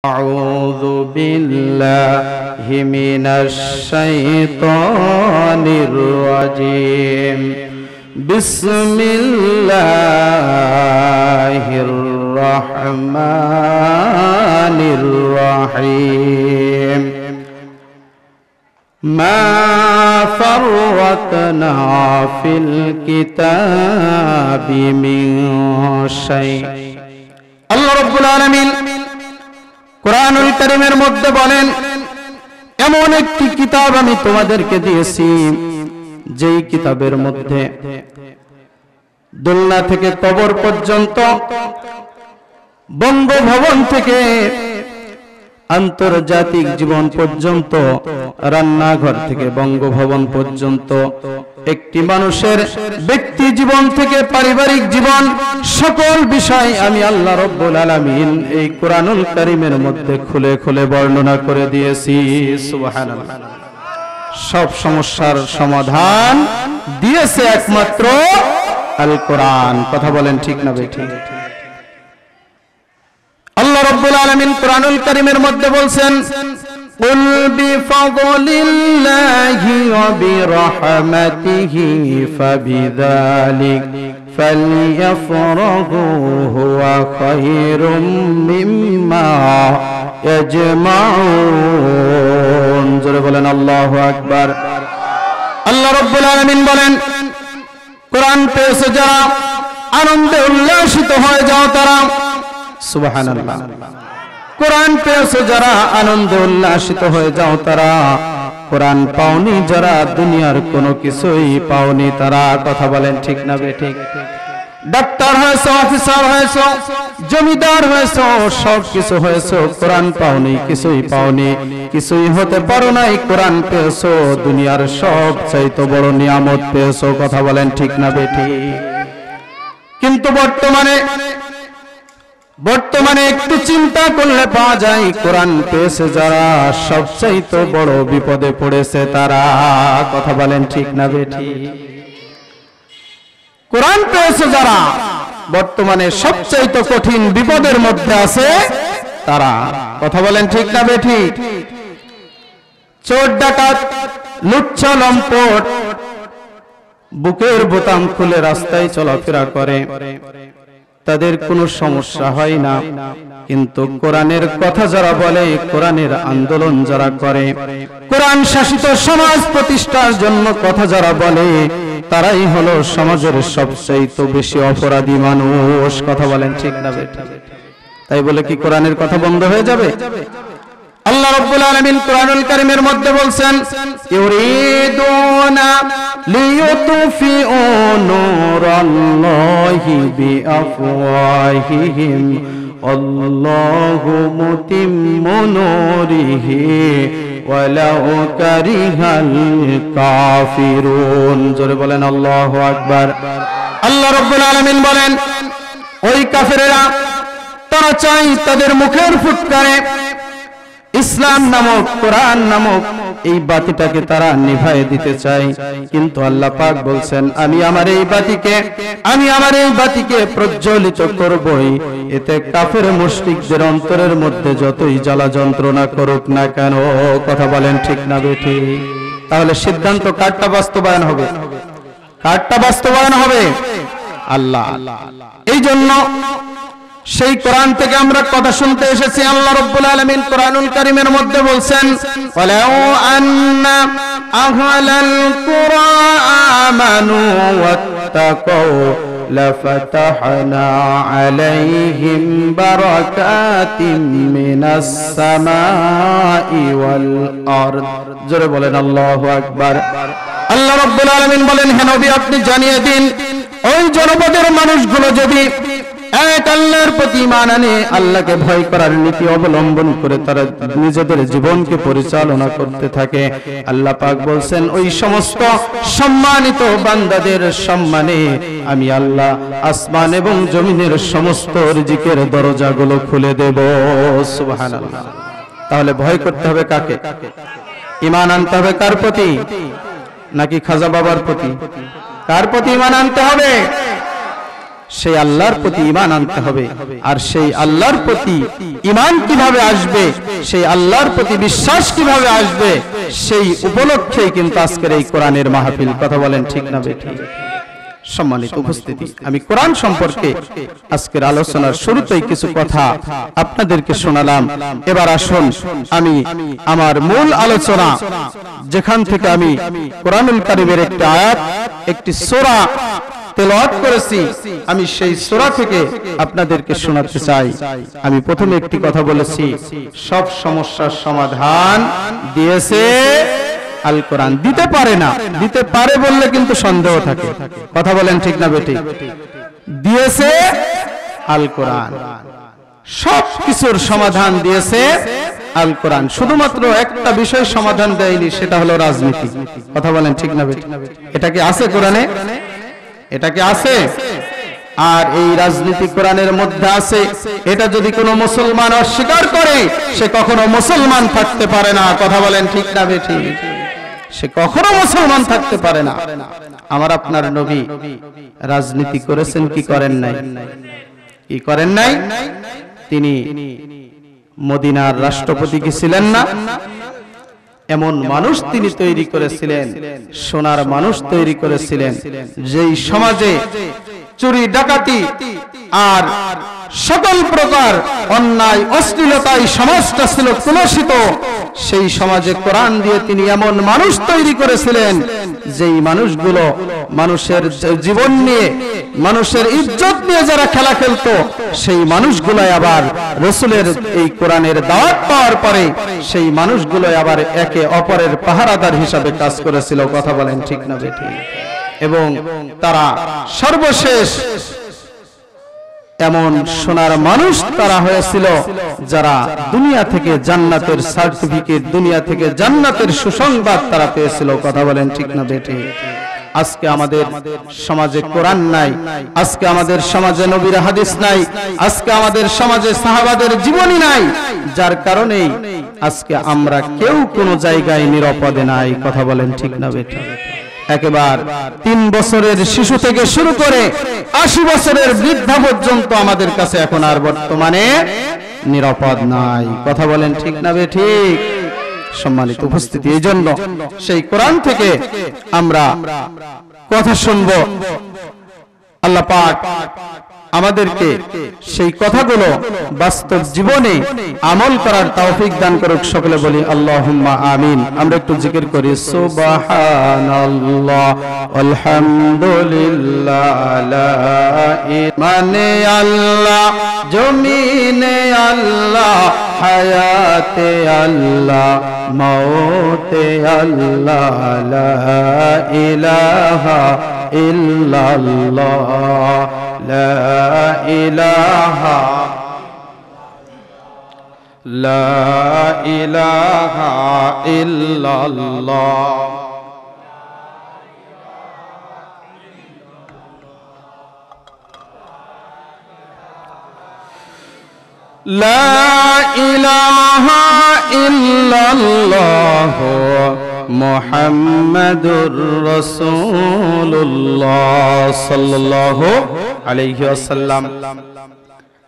أعوذ بالله من الشيطان الرجيم بسم الله الرحمن الرحيم ما فرطنا في الكتاب من شيء الله رب العالمين কুরআনুল কারীমের মধ্যে বলেন, এমন একটি কিতাব আমি তোমাদেরকে দিয়েছি যেই কিতাবের মধ্যে দোলনা থেকে কবর পর্যন্ত, বঙ্গভবন থেকে আন্তর্জাতিক জীবন পর্যন্ত, রান্নাঘর থেকে বঙ্গভবন পর্যন্ত, একটি মানুষের ব্যক্তি জীবন থেকে পারিবারিক জীবন, সকল বিষয় আমি আল্লাহ রাব্বুল আলামিন এই কুরআনুল কারীমের মধ্যে খুলে খুলে বর্ণনা করে দিয়েছি। সুবহানাল্লাহ। সব সমস্যার সমাধান দিয়েছে একমাত্র আল কোরআন। কথা বলেন ঠিক না বেঠিক? আল্লাহ রাব্বুল আলামিন কুরআনুল কারীমের মধ্যে বলছেন, قل بفضل الله وبرحمته فبذلك فليفرحوا هو خير مما يجمعون। জোরে বলেন আল্লাহু আকবার। আল্লাহ রাব্বুল আলামিন বলেন, কোরআন পেয়েছে যারা, আনন্দে উল্লাসিত হয়ে যাও তারা। সুবহানাল্লাহ। কোরআন পেয়েছে যারা, আনন্দে উল্লাসিত হয়ে যাও তারা। কোরআন পাওনি যারা, দুনিয়ার কোনো কিছুই পাওনি তারা। কথা বলেন ঠিক না বেঠিক? ডাক্তার হয়েছো, অফিসার হয়েছো, জমিদার হয়েছো, সব কিছু হয়েছো, কোরআন পাওনি, কিছুই পাওনি, কিছুই হতে পারো নাই। কোরআন পেয়েছো, দুনিয়ার সব চাইতে বড় নিয়ামত পেয়েছো। কথা বলেন ঠিক না বেঠিক? কিন্তু বর্তমানে একটু চিন্তা করলে পাওয়া যায়, কোরআন পেয়েছে যারা, সবচাইতে বড় বিপদে পড়েছে তারা। কথা বলেন ঠিক না বেঠিক? কোরআন পেয়েছে যারা, বর্তমানে সবচাইতে কঠিন বিপদের মধ্যে আছে তারা। কথা বলেন ঠিক না বেঠিক? চোর ডাকাত, লুচ্ছা লম্পট বুকের বোতাম খুলে রাস্তায় চলাফেরা করে, তাদের কোনো সমস্যা হয় না। কিন্তু কোরআনের কথা যারা বলে, কোরআনের আন্দোলন যারা করে, কোরআন শাসিত সমাজ প্রতিষ্ঠার জন্য কথা যারা বলে, তারাই হলো সমাজের সবচেয়ে বেশি অপরাধী মানুষ। কথা বলেন ঠিক না বেঠিক? তাই বলে কি কোরআনের কথা বন্ধ হয়ে যাবে? আল্লাহ রাব্বুল আলামিন কুরআনুল কারীমের মধ্যে বলছেন, ইউরিদুনা লিইউতফিউ নূরাল্লাহি বিআফওয়াহিহিম আল্লাহু মুতিম্মু নূরিহি ওয়ালাউ কারিহাল কাফিরুন। জোরে বলেন আল্লাহু আকবার। আল্লাহ রাব্বুল আলামিন বলেন, ওই কাফেররা তারা চায় তাদের মুখের ফুৎকারে ইসলাম নামক, কোরআন নামক এই বাতিটাকে তারা নিভায়ে দিতে চায়। কিন্তু আল্লাহ পাক বলছেন, আমি আমার এই বাতিকে প্রজ্বলিত করবই। এতে কাফের মুশরিকদের অন্তরের মধ্যে যতই জ্বালা যন্ত্রণা করুক না কেন। কথা বলেন ঠিক না বেঠিক? তাহলে সিদ্ধান্ত কারটা বাস্তবায়ন হবে? কারটা বাস্তবায়ন হবে? আল্লাহ। এই জন্য সেই কোরআন থেকে আমরা কথা শুনতে এসেছি। আল্লাহ রাব্বুল আলামিন কুরআনুল কারীমের মধ্যে বলছেন, ওয়ালাউ আন্না আহলাল কুরা আমানু ওয়াত্তাকাউ লাফাতাহনা আলাইহিম বারাকাতিম মিনাস সামাই ওয়াল আরদ। জোরে বলেন আল্লাহু আকবার। আল্লাহ রাব্বুল আলামিন বলেন, হে নবী আপনি জানিয়ে দিন, ওই জনপদের মানুষগুলো যদি এক আল্লাহর প্রতি ঈমান আনে, আল্লাহকে ভয় করার নীতি অবলম্বন করে তারা নিজেদের জীবনকে পরিচালনা করতে থাকে, আল্লাহ পাক বলছেন ওই সমস্ত সম্মানিত বান্দাদের সম্মানে আমি আল্লাহ আসমান এবং জমিনের সমস্ত রিজিকের দরজাগুলো খুলে দেব। সুবহানাল্লাহ। তাহলে ভয় করতে হবে কাকে? ঈমান আনতে হবে কার প্রতি? নাকি খাজা বাবার প্রতি? কার প্রতি ঈমান আনতে হবে? সেই আল্লাহর প্রতি ঈমান আনতে হবে। আর সেই আল্লাহর প্রতি ঈমান কিভাবে আসবে, সেই আল্লাহর প্রতি বিশ্বাস কিভাবে আসবে, সেই উপলক্ষেই কিন্তু আজকের এই কোরআনের মাহফিল। কথা বলেন ঠিক না বেঠিক? সম্মানিত উপস্থিতি, আমি কোরআন সম্পর্কে আজকের আলোচনার শুরুতেই কিছু কথা আপনাদেরকে শোনালাম। এবার আসুন আমি আমার মূল আলোচনা, যেখান থেকে আমি কোরআনুল কারীমের একটি আয়াত, একটি সূরা তেলাওয়াত করেছি, আমি সেই সূরা থেকে আপনাদেরকে শোনাতে চাই। আমি প্রথমে একটি কথা বলেছি, সব সমস্যার সমাধান দিয়েছে আল কোরআন। দিতে পারে না, দিতে পারে বললে কিন্তু সন্দেহ থাকে। কথা বলেন ঠিক না বেঠিক? দিয়েছে আল কোরআন, সব কিছুর সমাধান দিয়েছে আল কোরআন। শুধুমাত্র একটা বিষয় সমাধান দেয়নি, সেটা হলো রাজনীতি। কথা বলেন ঠিক না বেঠিক? এটা কি আছে কোরআনে? এটা কি আছে? আর এই রাজনীতি কোরআনের মধ্যে আছে, এটা যদি কোনো মুসলমান অস্বীকার করে, সে কখনো মুসলমান থাকতে পারে না। কথা বলেন ঠিক না বেঠিক? সে কখনো মুসলমান থাকতে পারে না। আমার আপনার নবী রাজনীতি করেছেন কি করেন নাই? কি করেন নাই? তিনি মদিনার রাষ্ট্রপতি কি ছিলেন না? এমন মানুষ তিনি তৈরি করেছিলেন, সোনার মানুষ তৈরি করেছিলেন, যেই সমাজে চুরি ডাকাতি আর সকল প্রকার অন্যায় অশ্লীলতায় সমাজটা ছিল কলুষিত। সেই সমাজে কোরআন দিয়ে তিনি এমন মানুষ তৈরি করেছিলেন, যেই মানুষগুলো মানুষের জীবন নিয়ে, মানুষের ইজ্জত নিয়ে যারা খেলা খেলতো, সেই মানুষগুলো আবার রাসূলের এই কোরআনের দাওয়াত পাওয়ার পরে সেই মানুষগুলো আবার একে অপরের পাহারাদার হিসাবে কাজ করেছিল। কথা বলেন ঠিক না বেঠিক? এবং তারা সর্বশেষ এমন সোনার মানুষ তারা হয়েছিল, যারা দুনিয়া থেকে জান্নাতের সার্টিফিকেট, দুনিয়া থেকে জান্নাতের সুসংবাদ তারা পেয়েছিল। কথা বলেন ঠিক না বেঠিক? আজকে আমাদের সমাজে কোরআন নাই, আজকে আমাদের সমাজে নবীর হাদিস নাই, আজকে আমাদের সমাজে সাহাবাদের জীবনী নাই, যার কারণে আজকে আমরা কেউ কোনো জায়গায় নিরাপদে নাই। কথা বলেন ঠিক না বেঠিক? একেবারে 3 বছরের শিশু থেকে শুরু করে 80 বছরের বৃদ্ধা পর্যন্ত আমাদের কাছে এখন আর বর্তমানে নিরাপদ নাই। কথা বলেন ঠিক না বেঠিক? সম্মানিত উপস্থিতি, এই জন্য সেই কোরআন থেকে আমরা কথা শুনবো। আল্লাহ পাক আমাদেরকে সেই কথাগুলো বাস্তব জীবনে আমল করার তৌফিক দান করুক। সকলে বলি আল্লাহুম্মা আমিন। আমরা একটু জিকির করি, সুবহানাল্লাহ আলহামদুলিল্লাহ লা মানে আল্লাহ, জমিনে আল্লাহ, হায়াতে আল্লাহ, মওতে আল্লাহ, লা ইলাহা ইল্লাল্লাহ, লা ইলাহা ইল্লাল্লাহ। লা ইলাহা ইল্লাল্লাহ মুহাম্মাদুর রাসূলুল্লাহ সাল্লাল্লাহু আলাইহি ওয়াসাল্লাম।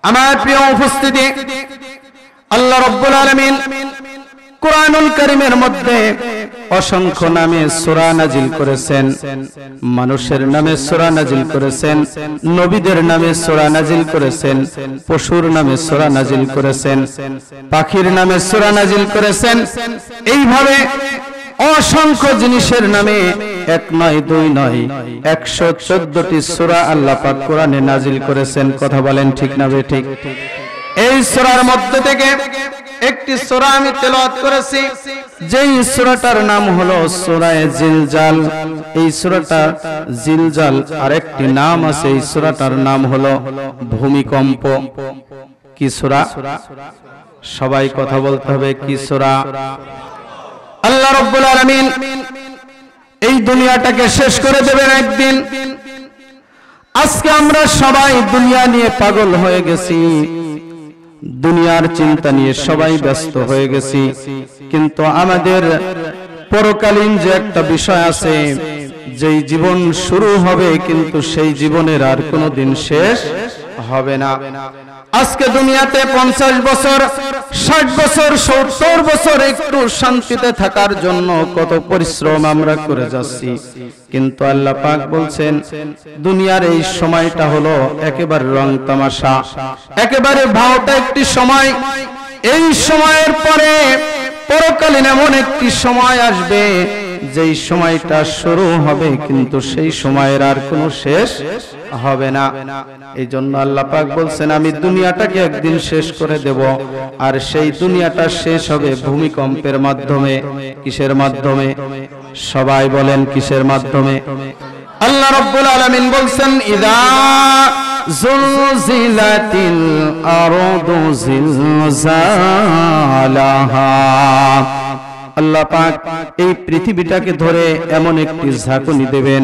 আমার প্রিয় উপস্থিতি, আল্লাহ রাব্বুল আলামিন কোরআনুল কারীমের মধ্যে অসংখ্য নামে সূরা নাজিল করেছেন। মানুষের নামে সূরা নাজিল করেছেন, নবীদের নামে সূরা নাজিল করেছেন, পশুর নামে সূরা নাজিল করেছেন, পাখির নামে সূরা নাজিল করেছেন। এইভাবে অসংখ্য জিনিসের নামে 1 নয় 2 নয় 114টি সূরা আল্লাহ পাক কোরআনে নাজিল করেছেন। কথা বলেন ঠিক না বেঠিক? এই সূরার মধ্যে থেকে একটি সূরা আমি তেলাওয়াত করেছি, যেই সূরাটার নাম হলো সূরা জিলজাল। এই সূরাটা জিলজাল, আরেকটি নাম আছে এই সূরাটার নাম হলো ভূমিকম্প। কি সূরা? সবাই কথা বলতে হবে, কি সূরা? আল্লাহ রাব্বুল আলামিন এই দুনিয়াটাকে শেষ করে দেবেন একদিন। আজকে আমরা সবাই দুনিয়া নিয়ে পাগল হয়ে গেছি, দুনিয়ার চিন্তা নিয়ে সবাই ব্যস্ত হয়ে গেছি, কিন্তু আমাদের পরকালীন যে একটা বিষয় আছে, যেই জীবন শুরু হবে কিন্তু সেই জীবনের আর কোনোদিন শেষ হবে না। আজকে দুনিয়াতে 50 বছর, 60 বছর, 70 বছর একটু শান্তিতে থাকার জন্য কত পরিশ্রম আমরা করে যাচ্ছি, কিন্তু আল্লাহ পাক বলছেন দুনিয়ার এই সময়টা হলো একেবারে রং তামাশা, একেবারে ভাওতা একটি সময়। এই সময়ের পরে পরকালীন এমন একটি সময় আসবে যেই সময়টা শুরু হবে কিন্তু সেই সময়ের আর কোনো শেষ হবে না। এই জন্য আল্লাহ পাক বলছেন আমি দুনিয়াটাকে একদিন শেষ করে দেব, আর সেই দুনিয়াটা শেষ হবে ভূমিকম্পের মাধ্যমে। কিসের মাধ্যমে? সবাই বলেন কিসের মাধ্যমে? আল্লাহ রাব্বুল আলামিন বলছেন ইযা যুলজিলাতিল আরদু জিলজালাহা। আল্লাহ পাক এই পৃথিবীটাকে ধরে এমন একটি ঝাঁকুনি দেবেন,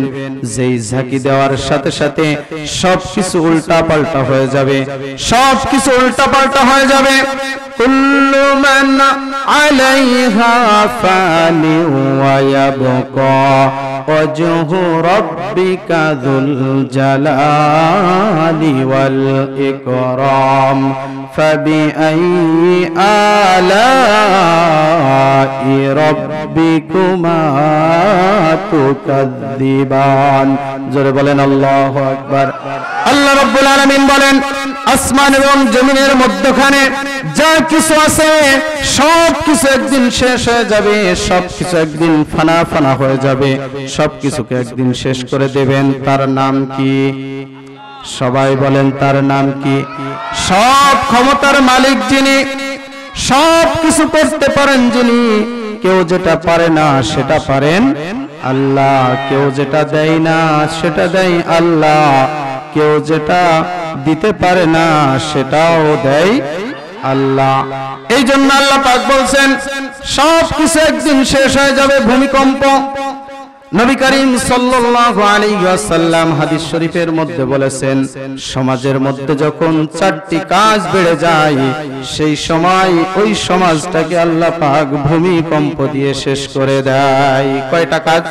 যেই ঝাঁকি দেওয়ার সাথে সাথে সবকিছু উল্টা পাল্টা হয়ে যাবে, সবকিছু উল্টা পাল্টা হয়ে যাবে। কুল্লু মান আলাইহা ফানি ওয়া ইয়াবকা ওয়াজহু রাব্বিকা যুল জালালি ওয়াল ইকরাম ফাবিআইয়ি আলাই রাব্বিকুমা তুকাযযিবান। জোরে বলেন আল্লাহু আকবার। আল্লাহ রাব্বুল আলামিন বলেন আসমান এবং জমিনের মধ্যখানে যা কিছু আছে সবকিছু একদিন শেষ হয়ে যাবে, সবকিছু একদিন ফানা ফানা হয়ে যাবে, সবকিছুকে একদিন শেষ করে দেবেন। তার নাম কি? সবাই বলেন তার নাম কি? সব ক্ষমতার মালিক যিনি, সব কিছু করতে পারেন যিনি, কেউ যেটা পারে না সেটা পারেন আল্লাহ, কেউ যেটা দেয় না সেটা দেয় আল্লাহ, কেউ যেটা দিতে পারে না সেটাও দেয় আল্লাহ। এই জন্য আল্লাহ পাক বলছেন সব কিছু একদিন শেষ হয়ে যাবে। ভূমিকম্প, নবী করিম সাল্লাল্লাহু আলাইহি ওয়াসাল্লাম হাদিস শরীফের মধ্যে বলেছেন সমাজের মধ্যে যখন 4টি কাজ বেড়ে যায় সেই সময় ওই সমাজটাকে আল্লাহ পাক ভূমিকম্প দিয়ে শেষ করে দেয়। কয়টা কাজ?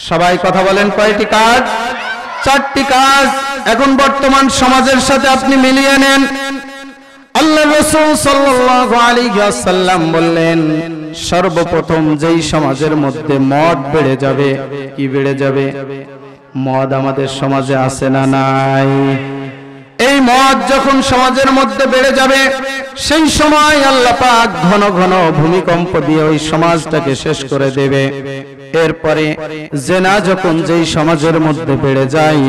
সবাই কথা বলেন কয়টি কাজ? 4টি কাজ। এখন বর্তমান সমাজের সাথে আপনি মিলিয়ে নেন। আল্লাহ রাসূল সাল্লাল্লাহু আলাইহি ওয়াসাল্লাম বললেন সর্বপ্রথম যেই সমাজের মধ্যে মদ বেড়ে যাবে, কি বেড়ে যাবে? মদ আমাদের সমাজে আছে না নাই? এই মদ যখন সমাজের মধ্যে বেড়ে যাবে সেই সময় আল্লাহ পাক ঘন ঘন ভূমিকম্প দিয়ে ওই সমাজটাকে শেষ করে দেবে। এরপরে জেনা যখন যেই সমাজের মধ্যে বেড়ে যায়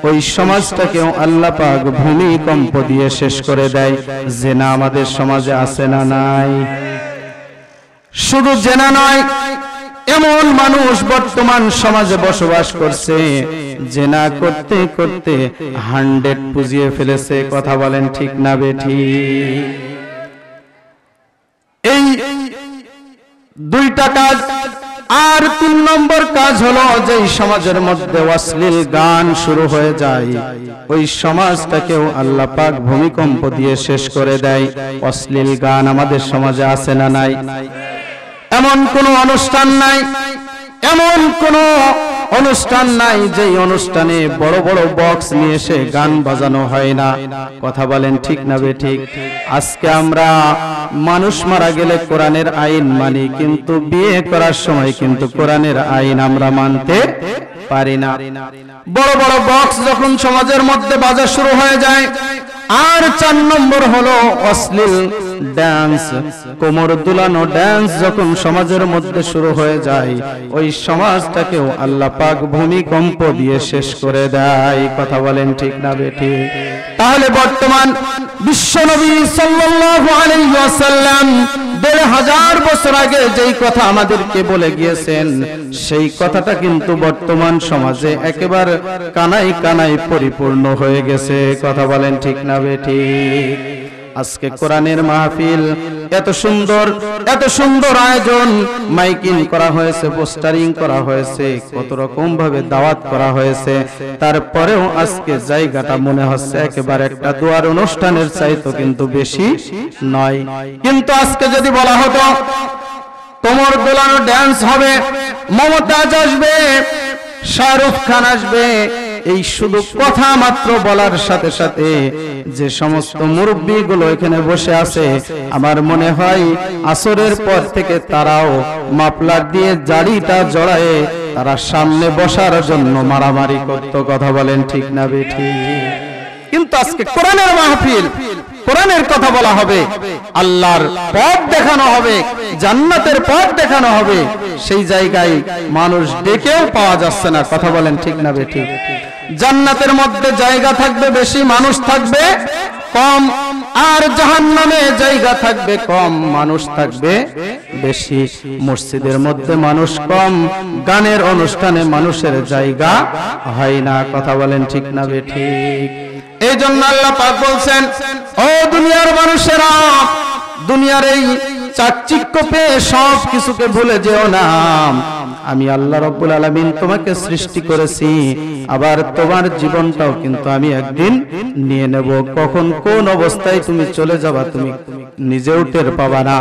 ওই সমাজটাকেও আল্লাহ পাক ভূমিকম্প দিয়ে শেষ করে দেয়। জেনা আমাদের সমাজে আছে না নাই? শুধু জেনা নয়, এমন মানুষ বর্তমান সমাজে বসবাস করছে জেনা করতে করতে 100 পুজিয়ে ফেলেছে। কথা বলেন ঠিক না বেঠিক? এই 2টা কাজ। আর 3 নম্বর কাজ হলো যেই সমাজের মধ্যে অশ্লীল গান শুরু হয়ে যায় ওই সমাজটাকেও আল্লাহ পাক ভূমিকম্প দিয়ে শেষ করে দেয়। অশ্লীল গান আমাদের সমাজে আছে না নাই? এমন কোন অনুষ্ঠান নাই, এমন কোন অনুষ্ঠান নাই যেই অনুষ্ঠানে বড় বড় বক্স নিয়ে এসে গান বাজানো হয় না। কথা বলেন ঠিক না বেঠিক? আজকে আমরা মানুষ মারা গেলে কোরআনের আইন মানি, কিন্তু বিয়ে করার সময় কিন্তু কোরআনের আইন আমরা মানতে পারি না। বড় বড় বক্স যখন সমাজের মধ্যে বাজা শুরু হয়ে যায়। আর 4 নম্বর হলো অশ্লীল ডান্স, কোমর দুলানো ডান্স যখন সমাজের মধ্যে শুরু হয়ে যায় ওই সমাজটাকেও আল্লাহ পাক ভূমিকম্প দিয়ে শেষ করে দেয়। কথা বলেন ঠিক না বেঠিক? তাহলে বর্তমান বিশ্বনবী সাল্লাল্লাহু আলাইহি ওয়াসাল্লাম 1500 বছর আগে যেই কথা আমাদেরকে বলে গিয়েছেন সেই কথাটা কিন্তু বর্তমান সমাজে একেবারে কানায় কানায় পরিপূর্ণ হয়ে গেছে। কথা বলেন ঠিক না বেঠিক? আজকে কোরআনের মাহফিল, এত সুন্দর আয়োজন, মাইকিং করা হয়েছে, পোস্টারিং করা হয়েছে, কত রকম ভাবে দাওয়াত করা হয়েছে, তারপরেও আজকে জায়গাটা মনে হচ্ছে একেবারে একটা দোয়ার অনুষ্ঠানের চাইতো কিন্তু বেশি নয়। কিন্তু আজকে যদি বলা হতো কোমর দোলানো ডান্স হবে, মমতাজ আসবে, শাহরুখ খান আসবে, এই শুধু কথা মাত্র বলার সাথে সাথে যে সমস্ত মুরব্বীগুলো এখানে বসে আছে, আমার মনে হয় আসরের পর থেকে তারাও মাফলার দিয়ে জাড়িটা জড়ায়ে তারা সামনে বসার জন্য মারামারি করত। কথা বলেন ঠিক না বেঠিক? কিন্তু আজকে কোরআনের মাহফিল, কোরআনের কথা বলা হবে, আল্লাহর পথ দেখানো হবে, জান্নাতের পথ দেখানো হবে, সেই জায়গায় মানুষ ডেকেও পাওয়া যাচ্ছে না। কথা বলেন ঠিক না বেঠিক? জান্নাতের মধ্যে জায়গা থাকবে বেশি, মানুষ থাকবে কম, আর জাহান্নামে জায়গা থাকবে কম, মানুষ থাকবে বেশি। মসজিদের মধ্যে মানুষ কম, গানের অনুষ্ঠানে মানুষের জায়গা হয় না। কথা বলেন ঠিক না বেঠিক? এই জন্য আল্লাহ পাক বলছেন, ও দুনিয়ার মানুষেরা, দুনিয়ার এই চাকচিক্য পেয়ে সব কিছুকে ভুলে যেও না। আমি আল্লাহ রাব্বুল আলামিন তোমাকে সৃষ্টি করেছি, আবার তোমার জীবনটাও কিন্তু আমি একদিন নিয়ে নেব। কখন কোন অবস্থায় তুমি চলে যাবা তুমি নিজেও টের পাবা না।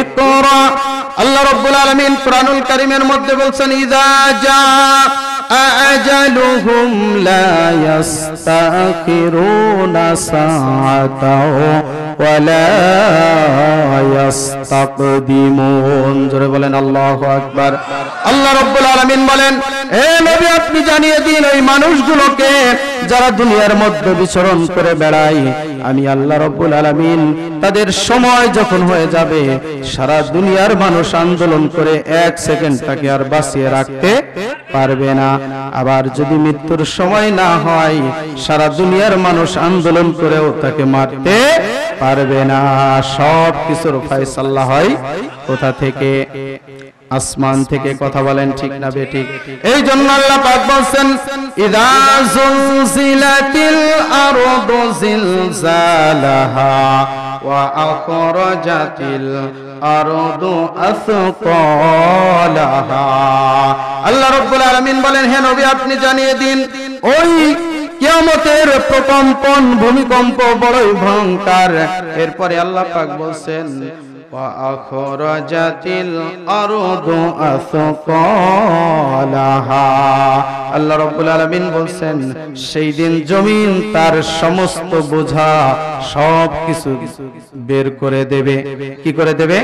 ইকরা, আল্লাহ রাব্বুল আলামিন কুরআনুল কারীমের মধ্যে বলছেন, ইযা জা আজালুহুম লা ইস্তাখিরুনা সাআতাও ওয়ালা ইস্তাকদিমুন। জোরে বলেন আল্লাহু আকবার। আল্লাহ রাব্বুল আলামিন বলেন, হে নবী আপনি জানিয়ে দিন ওই মানুষগুলোকে যারা দুনিয়ার মধ্যে বিচরণ করে বেড়ায়, আমি আল্লাহ রাব্বুল আলামিন তাদের সময় যখন হয়ে যাবে, সারা দুনিয়ার মানুষ আন্দোলন করে এক সেকেন্ড তাকে আর বাঁচিয়ে রাখতে পারবে না। আবার যদি মৃত্যুর সময় না হয়, সারা দুনিয়ার মানুষ আন্দোলন করেও তাকে মারতে পারবে না। সব কিছুর ফয়সালা হয় কোথা থেকে? আসমান থেকে। কথা বলেন ঠিক না বেঠিক? এই জন্য আল্লাহ পাক বলেন, ইযা যুলজিলাতিল আরদু জিলজালাহা ওয়া আখরাজাতিল আরদু আসকালাহা। আল্লাহ রাব্বুল আলামিন বলেন, হে নবী আপনি জানিয়ে দিন ওই কিয়ামতের প্রকম্পন, ভূমিকম্প বড়ই ভয়ঙ্কর। এরপরে আল্লাহ পাক বলেন, ওয়া আখরাজাতিল আরদু আসকালাহা। আল্লাহ রাব্বুল আলামিন বলেন, সেই দিন জমিন তার সমস্ত বোঝা সব কিছু বের করে দেবে। কি করে দেবে?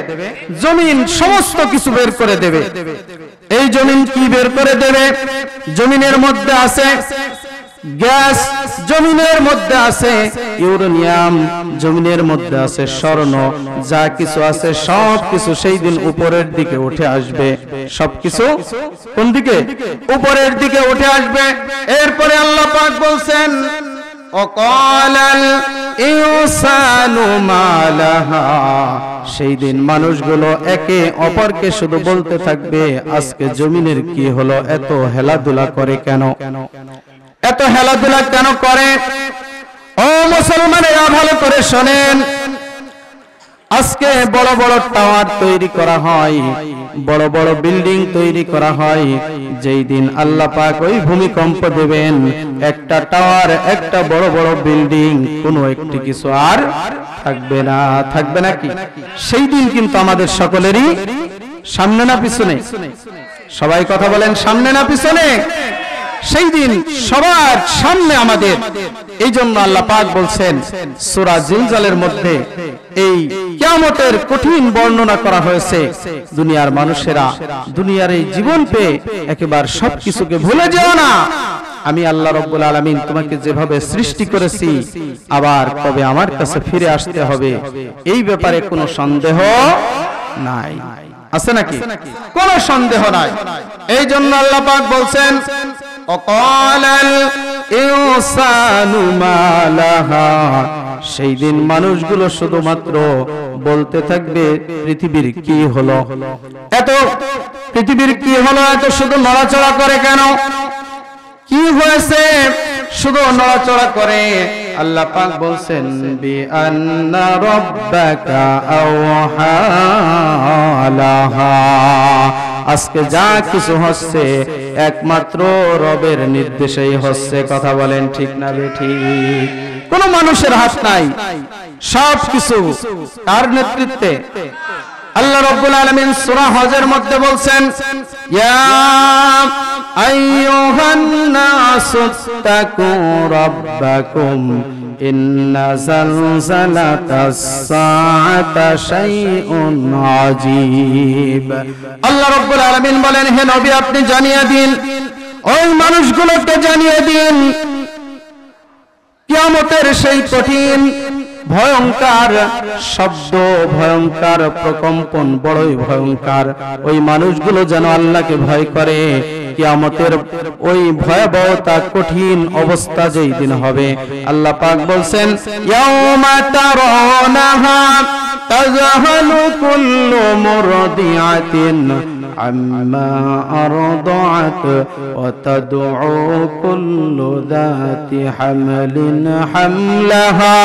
জমিন সমস্ত কিছু বের করে দেবে। এই জমিন কি বের করে দেবে? জমিনের মধ্যে আছে গ্যাস, জমিনের মধ্যে আছে ইউরেনিয়াম, জমিনের মধ্যে আছে স্বর্ণ, যা কিছু আছে সব কিছু সেই দিন উপরের দিকে উঠে আসবে। সবকিছু কোন দিকে? উপরের দিকে উঠে আসবে। এরপরে আল্লাহ পাক বলছেন, ওয়াকালাল ইনসানু মা লাহা। সেই দিন মানুষগুলো একে অপরকে শুধু বলতে থাকবে, আজকে জমিনের কি হলো, এত হেলাধুলা করে কেন, এত হেলাধুলা কেন করে? ও মুসলমানেরা ভালো করে শোনেন, আজকে বড় বড় টাওয়ার তৈরি করা হয়, বড় বড় বিল্ডিং তৈরি করা হয়। যেই দিন আল্লাহ পাক ওই ভূমিকম্প দেবেন, একটা টাওয়ার, একটা বড় বড় বিল্ডিং, কোনো একটি কিছু আর থাকবে না। থাকবে নাকি? সেই দিন কিন্তু আমাদের সকলেরই সামনে না পিছনে? সবাই কথা বলেন, সামনে না পিছনে? সেই দিন সবার সামনে আমাদের। এই জন্য আল্লাহ পাক বলছেন সূরা জিলজালের মধ্যে এই কিয়ামতের কঠিন বর্ণনা করা হয়েছে। দুনিয়ার মানুষেরা দুনিয়ার এই জীবন পেয়ে একেবারে সবকিছুকে ভুলে যেও না। আমি আল্লাহ রাব্বুল আলামিন তোমাকে যেভাবে সৃষ্টি করেছি, আবার কবে আমার কাছে ফিরে আসতে হবে, এই ব্যাপারে কোনো সন্দেহ নাই। আছে নাকি? কোনো সন্দেহ নাই। এই জন্য আল্লাহ পাক বলছেন, ওয়াকালাল ইনসানু মা লাহা। সেই দিন মানুষগুলো শুধুমাত্র বলতে থাকবে, পৃথিবীর কি হলো, এত পৃথিবীর কি হলো, এত শুধু নড়াচড়া করে কেন, কি হয়েছে, শুধু নড়াচড়া করে। আল্লাহ পাক বলছেন, বিআন্না রাব্বাকা আওহা লাহা। আজকে যা কিছু হচ্ছে একমাত্র রবের নির্দেশেই হচ্ছে। কথা বলেন ঠিক না বেঠিক? কোন মানুষের হাত নাই, সব কিছু কার নেতৃত্বে? আল্লাহ রাব্বুল আলামিন সূরা হজের মধ্যে বলছেন, ইয়া আইয়ুহান নাসুত্তাকু রাব্বাকুম ইন্না জালজালাতাস সাআতা শাইউন আজীব। আল্লাহ রাব্বুল আলামিন বলেন, হে নবী আপনি জানিয়ে দিন, ওই মানুষগুলোকে জানিয়ে দিন, কিয়ামতের সেই কঠিন ভয়ঙ্কর শব্দ, ভয়ঙ্কর প্রকম্পন বড়ই ভয়ঙ্কর। ওই মানুষগুলো যেন আল্লাহকে ভয় করে। কিয়ামতের ওই ভয়াবহতা কঠিন অবস্থা যেই দিন হবে, আল্লাহ পাক বলছেন, ইয়াউমা তারানাহা তাযহালু কুল্লু মুরদিআতিন আম্মা আরদাআত ওয়া তাদউ কুল্লু যাতি হামলিন হামলাহা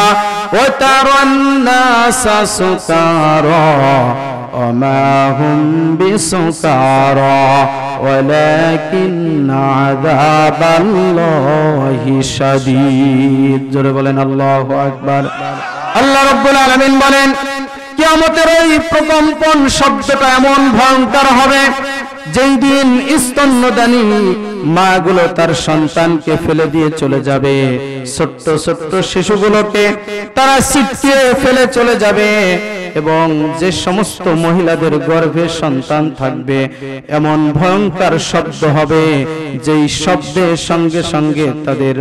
ওয়া তারান নাসা সুকারা ওয়া মা হুম বিসুকারা ওয়ালাকিন আযাবাল্লাহি শাদীদ। জোরে বলেন আল্লাহু আকবার। আল্লাহ রাব্বুল আলামিন বলেন, কিয়ামতের ওই প্রকম্পন শব্দটা এমন ভয়ঙ্কর হবে, যেই দিন স্তন্যদানী মাগুলো তার সন্তানকে ফেলে দিয়ে চলে যাবে, ছোট্ট ছোট্ট শিশুগুলোকে তারা ছিটকিয়ে ফেলে চলে যাবে, এবং যে সমস্ত মহিলাদের গর্ভে সন্তান থাকবে, এমন ভয়ঙ্কর শব্দ হবে, যেই শব্দের সঙ্গে সঙ্গে তাদের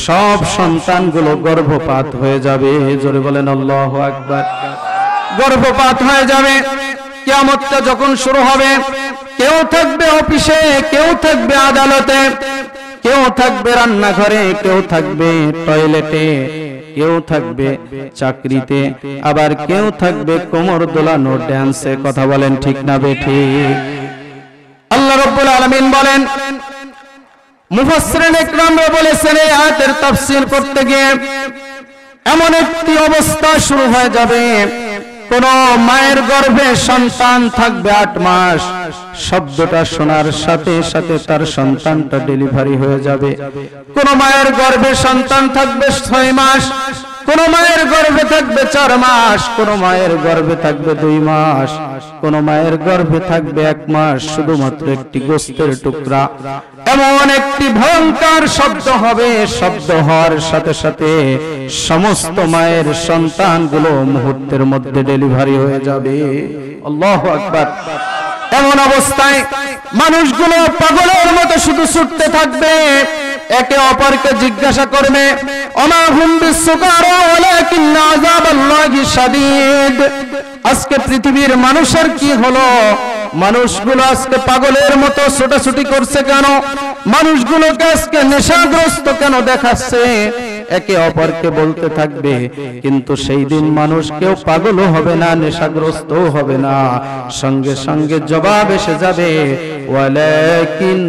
সব সন্তানগুলো গর্ভপাত হয়ে যাবে। জোরে বলেন আল্লাহু আকবার। গর্ভপাত হয়ে যাবে। কিয়ামতটা যখন শুরু হবে, কেউ থাকবে অফিসে, কেউ থাকবে আদালতে, কেউ থাকবে রান্নাঘরে, কেউ থাকবে টয়লেটে, কেউ থাকবে চাকরিতে, আবার কেউ থাকবে কোমর দোলানো ড্যান্সে। কথা বলেন ঠিক না বেঠিক? আল্লাহ রাব্বুল আলামিন বলেন, মুফাসসিরিন ইকরামরা বলেছেন এই আয়াতের তাফসীর করতে গিয়ে, এমন একটি অবস্থা শুরু হয়ে যাবে, কোন মায়ের গর্ভে সন্তান থাকবে 8 মাস, শব্দটা শোনার সাথে সাথে তার সন্তানটা ডেলিভারি হয়ে যাবে। কোন মায়ের গর্ভে সন্তান থাকবে 6 মাস, কোন মায়ের গর্ভে থাকবে 4 মাস, কোন মায়ের গর্ভে থাকবে 2 মাস, কোন মায়ের গর্ভে থাকবে 1 মাস, শুধুমাত্র একটি গোশতের টুকরা। এমন একটি ভয়ঙ্কর শব্দ হবে, শব্দ হওয়ার সাথে সাথে সমস্ত মায়ের সন্তানগুলো মুহূর্তের মধ্যে ডেলিভারি হয়ে যাবে। আল্লাহু আকবার। এমন অবস্থায় মানুষগুলো পাগলের মতো শুধু ছুটতে থাকবে, একে অপরকে জিজ্ঞাসা করবে, ওমা হুম বিসুকারা ওয়ালাকিন আযাবাল্লাহি শাদীদ। আজকে পৃথিবীর মানুষের কি হলো? মানুষগুলো আজকে পাগলের মতো ছোটাছুটি করছে কেন? মানুষগুলোকে আজকে নেশাগ্রস্ত কেন দেখাচ্ছে? একে অপরকে বলতে থাকবে, কিন্তু সেই দিন মানুষ কেউ পাগলও হবে না, নেশাগ্রস্তও হবে না, সঙ্গে সঙ্গে জবাব এসে যাবে, ওয়ালাকিন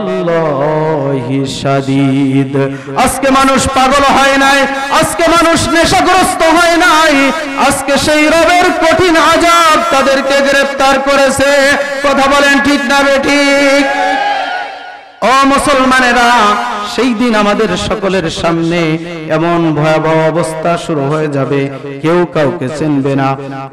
আযাবাল্লাহি শাদীদ। আজকে মানুষ পাগল হয় নাই, আজকে মানুষ নেশাগ্রস্ত হয় নাই, আজকে সেই রবের কঠিন আযাব তাদেরকে গ্রেফতার করেছে। কথা বলেন ঠিক না বেঠিক? ও মুসলমানেরা, সেই দিন আমাদের সকলের সামনে এমন ভয়াবহ অবস্থা শুরু হয়ে যাবে, কেউ কাউকে চিনবে না।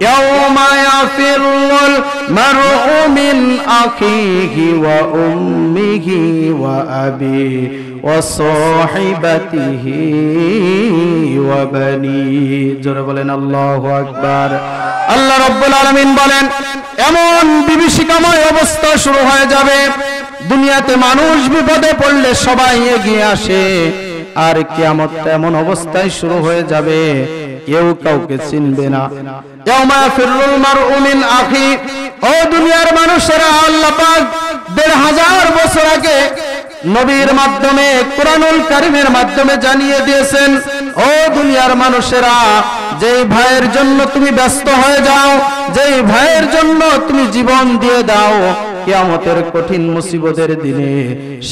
ইয়াউমা ইয়াফিরুল মারউ মিন আখিহি ওয়া উম্মিহি ওয়া আবি ওয়া সাহিবাতিহি ওয়া বানি। জোরে বলেন আল্লাহু আকবার। আল্লাহ রাব্বুল আলামিন বলেন, এমন বিভীষিকাময় অবস্থা শুরু হয়ে যাবে, দুনিয়াতে মানুষ বিপদে পড়লে সবাই এগিয়ে আসে, আর কিয়ামতটা এমন অবস্থায় শুরু হয়ে যাবে, কেউ কাউকে চিনবে না। ইয়াউমা ফিরুল মারউ মিন আখি। ও দুনিয়ার মানুষেরা, আল্লাহ পাক ১৫০০ বছর আগে নবীর মাধ্যমে, কুরআনুল কারীমের মাধ্যমে জানিয়ে দিয়েছেন, ও দুনিয়ার মানুষেরা, যেই ভাইয়ের জন্য তুমি ব্যস্ত হয়ে যাও, যেই ভাইয়ের জন্য তুমি জীবন দিয়ে দাও, কিয়ামতের কঠিন মুসিবতের দিনে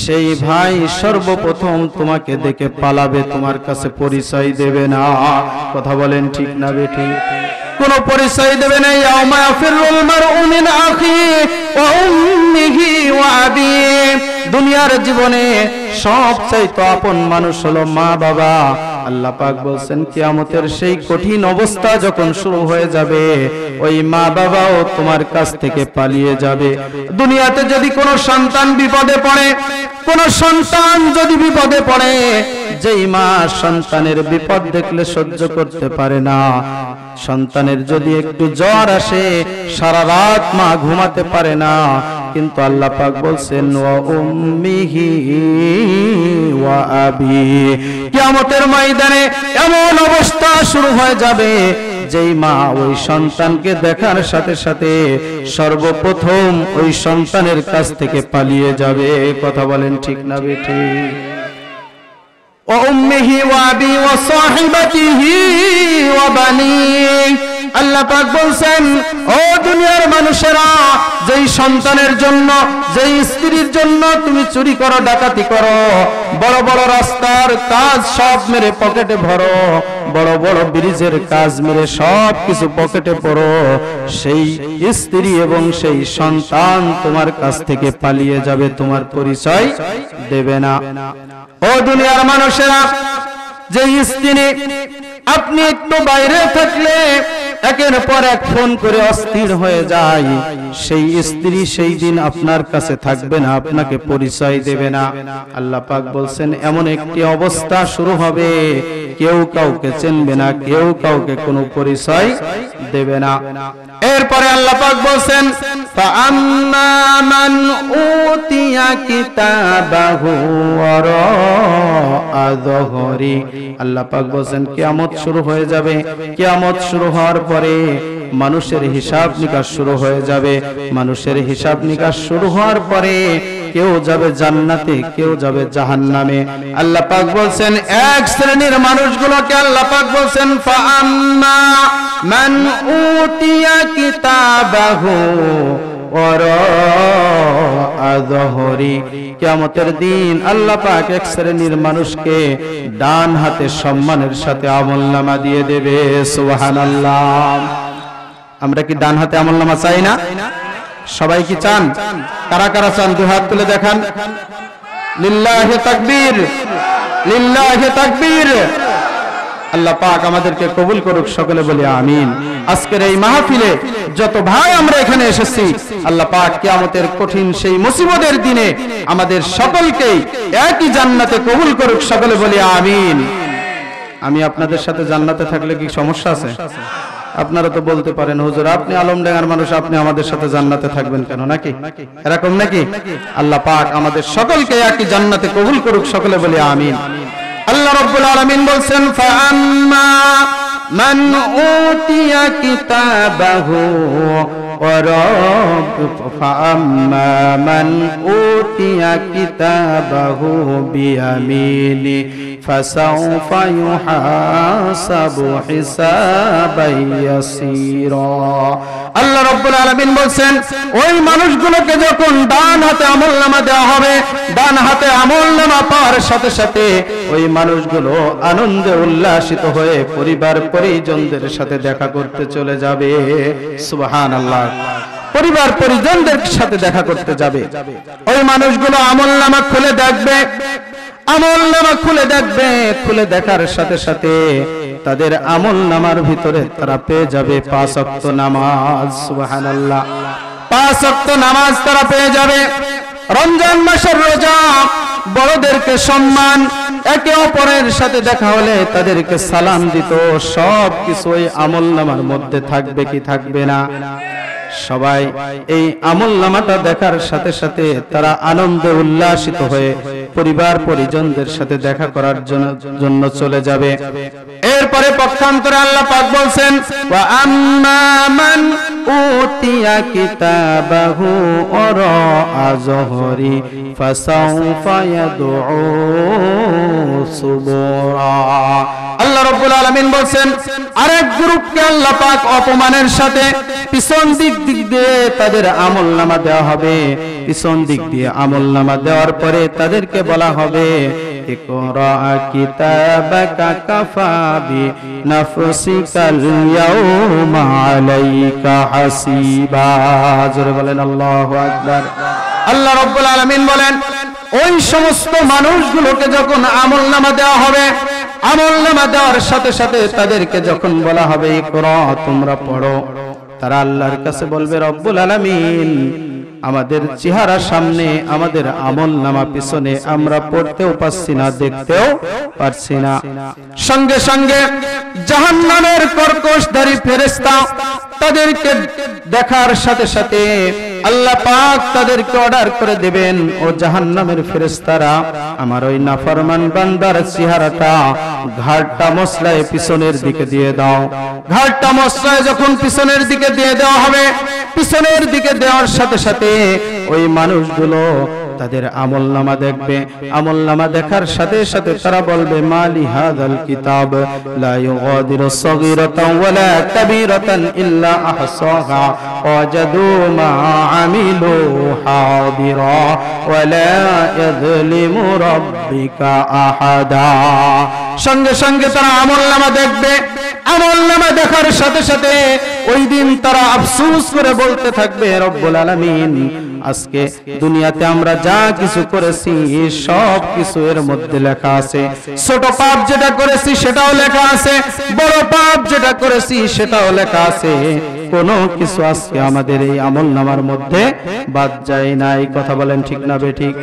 সেই ভাই সর্বপ্রথম তোমাকে দেখে পালাবে, তোমার কাছে পরিচয় দেবে না। কথা বলেন ঠিক না বেঠিক? কোনো পরিচয় দেবে না। ইয়াউমা ইয়াফিরুল মারউ মিন আখি ওয়া উম্মিহি ওয়া আবি। দুনিয়ার জীবনে সবচেয়ে আপন মানুষ হলো মা বাবা, আল্লাহ পাক বলছেন কিয়ামতের সেই কঠিন অবস্থা যখন শুরু হয়ে যাবে, ওই মা বাবাও তোমার কাছ থেকে পালিয়ে যাবে। দুনিয়াতে যদি কোনো সন্তান বিপদে পড়ে, কোন সন্তান যদি বিপদে পড়ে, যেই মা সন্তানের বিপদ দেখলে সহ্য করতে পারে না, সন্তানের যদি একটু জ্বর আসে সারা রাত মা ঘুমাতে পারে না, কিন্তু আল্লাহ পাক বলছেন ওয়া উম্মিহি ওয়া আবি, কিয়ামতের ময়দানে এমন অবস্থা শুরু হয়ে যাবে যেই মা ওই সন্তানকে দেখার সাথে সাথে সর্বপ্রথম ওই সন্তানের কাছ থেকে পালিয়ে যাবে। কথা বলেন ঠিক না বেঠিক? ওয়া উম্মিহি ওয়া আবি ওয়া সাহিবাতিহি ওয়া বানিহি, আল্লাহ পাক বলছেন ও দুনিয়ার মানুষেরা, যেই সন্তানের জন্য, যেই স্ত্রীর জন্য তুমি চুরি করো, ডাকাতি করো, বড় বড় রাস্তার কাজ সব মেরে পকেটে ভরো, বড় বড় ব্রিজের কাজ মেরে সব কিছু পকেটে পড়ো, সেই স্ত্রী এবং সেই সন্তান তোমার কাছ থেকে পালিয়ে যাবে, তোমার পরিচয় দেবে না। ও দুনিয়ার মানুষেরা, যে স্ত্রী আপনি একটু বাইরে থাকলে একের পর এক ফোন করে অস্থির হয়ে যায়, সেই স্ত্রী সেই দিন আপনার কাছে থাকবে না, আপনাকে পরিচয় দেবে না। আল্লাহ পাক বলছেন এমন একটি অবস্থা শুরু হবে, কেউ কাউকে চিনবে না, কেউ কাউকে কোনো পরিচয় দেবে না। এরপরে আল্লাহ পাক বলছেন ফাআম্মা মান উতিয়া কিতাবাহু ওয়ারাআ যহরি, আল্লাহ পাক বলছেন কিয়ামত শুরু হয়ে যাবে। কিয়ামত শুরু হওয়ার পরে মানুষের হিসাব নিকাশ শুরু হয়ে যাবে। মানুষের হিসাব নিকাশ শুরু হওয়ার পরে কেউ যাবে জান্নাতে, কেউ যাবে জাহান্নামে। আল্লাহ পাক বলছেন এক শ্রেণীর মানুষগুলোকে আল্লাহ পাক বলছেন ফাআম্মা মান উতিয়া কিতাবাহু ওয়ারাআ যহরি, কিয়ামতের দিন আল্লাহ পাক এক শ্রেণীর মানুষকে ডান হাতে সম্মানের সাথে আমলনামা দিয়ে দেবে। সুবহানাল্লাহ। আমরা কি ডান হাতে আমলনামা চাই না? সবাই কি চান? কারা কারা চান দুই হাত তুলে দেখান। লিল্লাহি তাকবীর, লিল্লাহি তাকবীর। আল্লাহ পাক আমাদেরকে কবুল করুক, সকলে বলি আমিন। আজকের এই মাহফিলে যত ভাই আমরা এখানে এসেছি, আল্লাহ পাক কিয়ামতের কঠিন সেই মুসিবতের দিনে আমাদের সকলকেই একই জান্নাতে কবুল করুক, সকলে বলি আমিন। আমি আপনাদের সাথে জান্নাতে থাকলে কি সমস্যা আছে? আপনারা তো বলতে পারেন হুজুর আপনি আলমডাঙ্গার মানুষ, আপনি আমাদের সাথে জান্নাতে থাকবেন কেন? নাকি এরকম নাকি? আল্লাহ পাক আমাদের সকলকে একই জান্নাতে কবুল করুক, সকলে বলি আমিন। আল্লাহ রাব্বুল আলামিন বলছেন ফাআম্মা মান উতিয়া কিতাবাহু ফাআম্মা মান উতিয়া কিতাবাহু বিয়ামিনি ফাসাউফা ইউহাসাবু হিসাবান ইয়াসীরা। আল্লাহ রাব্বুল আলামিন বলছেন ওই মানুষগুলোকে যখন ডান হাতে আমলনামা দেওয়া হবে, ডান হাতে আমলনামা পাওয়ার সাথে সাথে ওই মানুষগুলো আনন্দে উল্লাসিত হয়ে পরিবার পরিজনদের সাথে দেখা করতে চলে যাবে। সুবহানাল্লাহ। পরিবার পরিজনদের সাথে দেখা করতে যাবে। ওই মানুষগুলো আমলনামা খুলে দেখবে, আমলনামা খুলে দেখবে, খুলে দেখার সাথে সাথে তাদের আমলনামার ভিতরে তারা পেয়ে যাবে 5 ওয়াক্ত নামাজ। সুবহানাল্লাহ। 5 ওয়াক্ত নামাজ তারা পেয়ে যাবে। রমজান মাসের রোজা, বড়দেরকে সম্মান, একে অপরের সাথে দেখা হলে তাদেরকে সালাম দিত, সব কিছু ওই আমলনামার মধ্যে থাকবে কি থাকবে না? সবাই এই আমলনামাটা দেখার সাথে সাথে তারা আনন্দে উল্লাসিত হয়ে পরিবার পরিজনদের সাথে দেখা করার জন্য চলে যাবে। এরপরে পক্ষান্তরে আল্লাহ পাক বলছেন ওয়া আম্মা মান উতিয়া কিতাবাহু ওয়ারাআ যহরি ফাসাউফা ইয়াদউ সুবুরা। আল্লাহ রাব্বুল আলামিন বলছেন আরেক গ্রুপকে আল্লাহ পাক অপমানের সাথে পিছন দিক দিয়ে তাদের আমলনামা দেওয়া হবে। পিছন দিক দিয়ে আমলনামা দেওয়ার পরে তাদেরকে বলা হবে ইকরা কিতাবাকা কাফা বি নাফসিকাল ইয়াউমা আলাইকা হাসিবা। জোরে বলেন আল্লাহু আকবার। আল্লাহ রাব্বুল আলামিন বলেন ওই সমস্ত মানুষগুলোকে যখন আমলনামা দেওয়া হবে, আমলনামা দেওয়ার সাথে সাথে তাদেরকে যখন বলা হবে ইকরা, তোমরা পড়ো, তারা আল্লাহর কাছে বলবে রব্বুল আলামিন আমাদের চেহারা সামনে, আমাদের আমলনামা পিছনে, আমরা পড়তেও পারছি না, দেখতেও পারছি না। সঙ্গে সঙ্গে জাহান্নামের কর্কশধারী ফেরেশতা তাদেরকে দেখার সাথে সাথে আল্লাহ পাক তাদেরকে অর্ডার করে দেবেন, ও জাহান্নামের ফেরেশতারা আমার ওই নাফরমান বান্দার চেহারাটা ঘাড়টা মসলায় পিছনের দিকে দিয়ে দাও। ঘাড়টা মসলায় যখন পিছনের দিকে দিয়ে দেওয়া হবে, পিছনের দিকে দেওয়ার সাথে সাথে ওই মানুষগুলো তাদের আমলনামা দেখবে। আমলনামা দেখার সাথে সাথে তারা বলবে মালি হাযাল কিতাব লা ইউগাদিরু সগীরাতান ওয়ালা কাবীরাতান ইল্লা আহসাহা ওয়াজাদু মা আমিলু হাদিরা ওয়ালা ইয়াযলিমু রাব্বিকা আহাদা। সঙ্গে সঙ্গে তারা আমলনামা দেখবে। আমলনামা দেখার সাথে সাথে ওই দিন তারা আফসোস করে বলতে থাকবে রব্বুল আলামিন আজকে দুনিয়াতে আমরা যা কিছু করেছি সব কিছু এর মধ্যে লেখা আছে। ছোট পাপ যেটা করেছি সেটাও লেখা আছে, বড় পাপ যেটা করেছি সেটাও লেখা আছে, কোনো কিছু আজকে আমাদের এই আমলনামার মধ্যে বাদ যায় না। এই কথা বলেন ঠিক না বেঠিক?